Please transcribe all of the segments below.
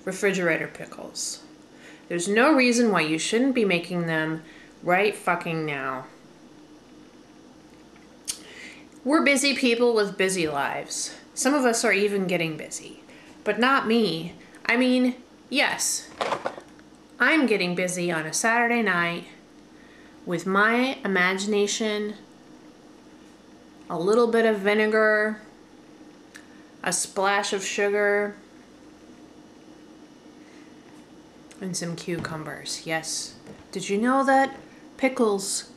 refrigerator pickles. There's no reason why you shouldn't be making them right fucking now. We're busy people with busy lives. Some of us are even getting busy, but not me. I mean, yes, I'm getting busy on a Saturday night with my imagination, a little bit of vinegar, a splash of sugar, and some cucumbers. Yes. Did you know that pickles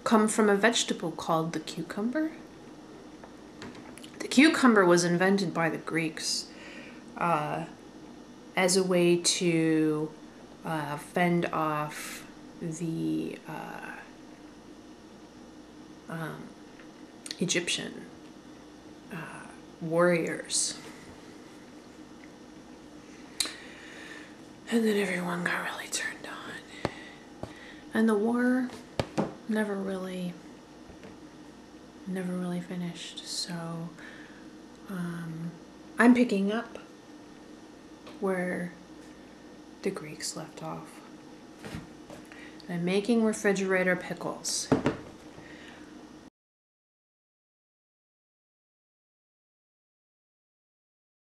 come from a vegetable called the cucumber? The cucumber was invented by the Greeks as a way to fend off the Egyptian warriors. And then everyone got really turned on. And the war never really finished. So I'm picking up where the Greeks left off. I'm making refrigerator pickles.